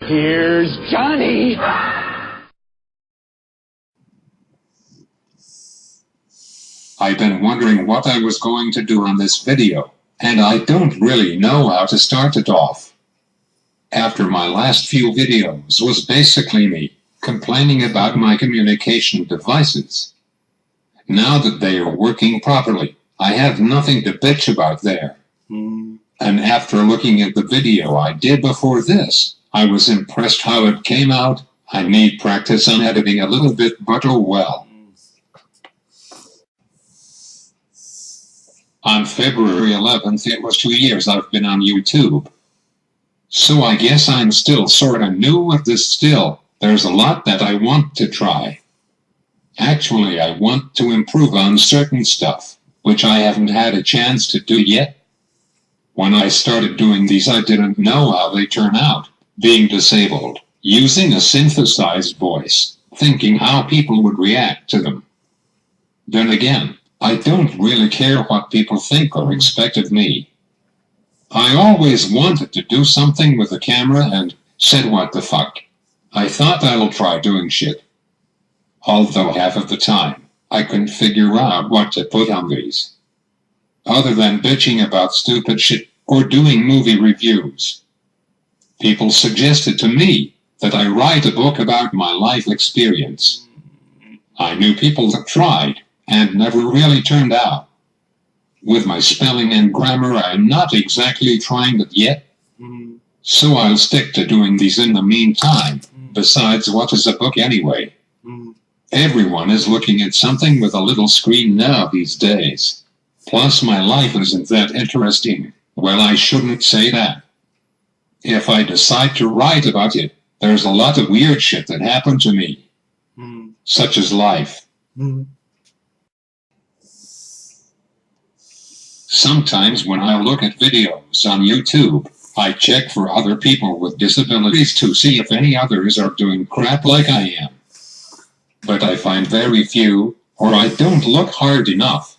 Here's Johnny! I've been wondering what I was going to do on this video, and I don't really know how to start it off. After my last few videos was basically me complaining about my communication devices. Now that they are working properly, I have nothing to bitch about there. And after looking at the video I did before this, I was impressed how it came out. I need practice on editing a little bit, but oh well. On February 11th, it was 2 years I've been on YouTube. So I guess I'm still sorta new at this still. There's a lot that I want to try. Actually, I want to improve on certain stuff, which I haven't had a chance to do yet. When I started doing these, I didn't know how they turn out, being disabled, using a synthesized voice, thinking how people would react to them. Then again, I don't really care what people think or expect of me. I always wanted to do something with a camera and said what the fuck. I thought I'll try doing shit. Although half of the time, I couldn't figure out what to put on these. Other than bitching about stupid shit or doing movie reviews. People suggested to me that I write a book about my life experience. I knew people that tried and never really turned out. With my spelling and grammar, I'm not exactly trying it yet. So I'll stick to doing these in the meantime. Besides, what is a book anyway? Everyone is looking at something with a little screen now these days. Plus my life isn't that interesting. Well, I shouldn't say that. If I decide to write about it, there's a lot of weird shit that happened to me. Such as life. Sometimes when I look at videos on YouTube, I check for other people with disabilities to see if any others are doing crap like I am. But I find very few, or I don't look hard enough.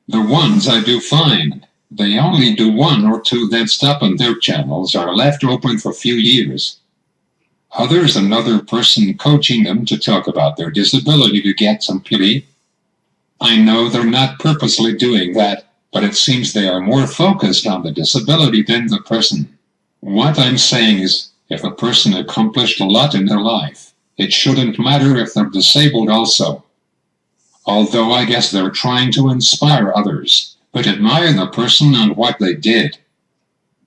The ones I do find, they only do 1 or 2 then stop and their channels are left open for a few years. Others another person coaching them to talk about their disability to get some pity. I know they're not purposely doing that, but it seems they are more focused on the disability than the person. What I'm saying is, if a person accomplished a lot in their life, it shouldn't matter if they're disabled also. Although I guess they're trying to inspire others, but admire the person on what they did.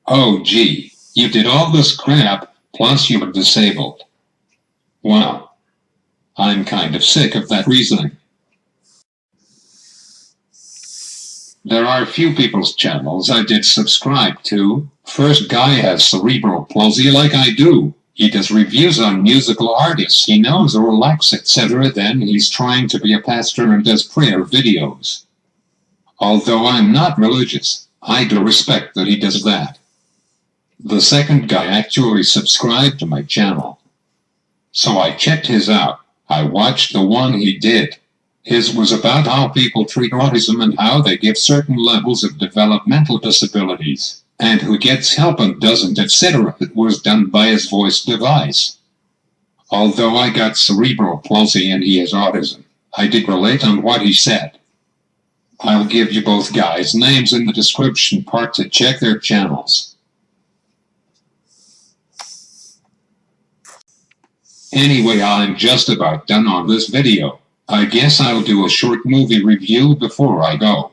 Oh gee, you did all this crap, plus you were disabled. Wow. I'm kind of sick of that reasoning. There are a few people's channels I did subscribe to. First guy has cerebral palsy like I do. He does reviews on musical artists he knows or likes, etc. Then he's trying to be a pastor and does prayer videos. Although I'm not religious, I do respect that he does that. The second guy actually subscribed to my channel. So I checked his out. I watched the one he did. His was about how people treat autism and how they give certain levels of developmental disabilities, and who gets help and doesn't, etc. It was done by his voice device. Although I got cerebral palsy and he has autism, I did relate on what he said. I'll give you both guys' names in the description part to check their channels. Anyway, I'm just about done on this video. I guess I'll do a short movie review before I go.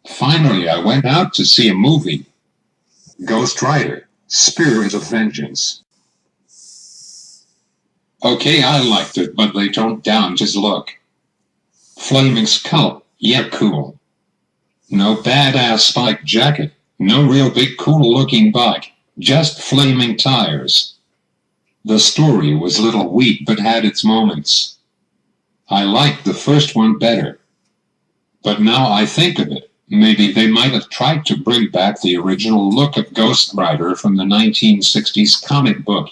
Finally, I went out to see a movie. Ghost Rider, Spirit of Vengeance. Okay, I liked it, but they toned down his look. Flaming skull, yeah, cool. No badass spike jacket, no real big cool looking bike, just flaming tires. The story was little weak but had its moments. I liked the first one better. But now I think of it, maybe they might have tried to bring back the original look of Ghost Rider from the 1960s comic book.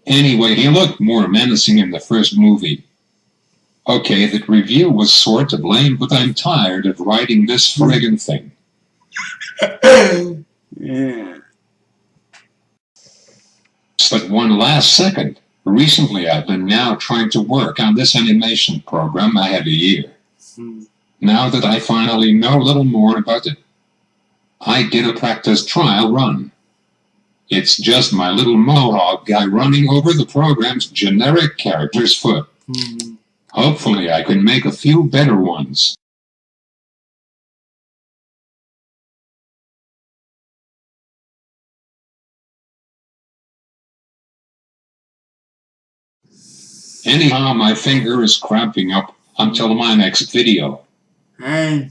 Anyway, he looked more menacing in the first movie. Okay, that review was sort of lame, but I'm tired of writing this friggin' thing. Yeah. one last second. Recently I've been now trying to work on this animation program I had a year. Now that I finally know a little more about it, I did a practice trial run. It's just my little mohawk guy running over the program's generic character's foot. Hopefully I can make a few better ones. Anyhow, my finger is cramping up until my next video. And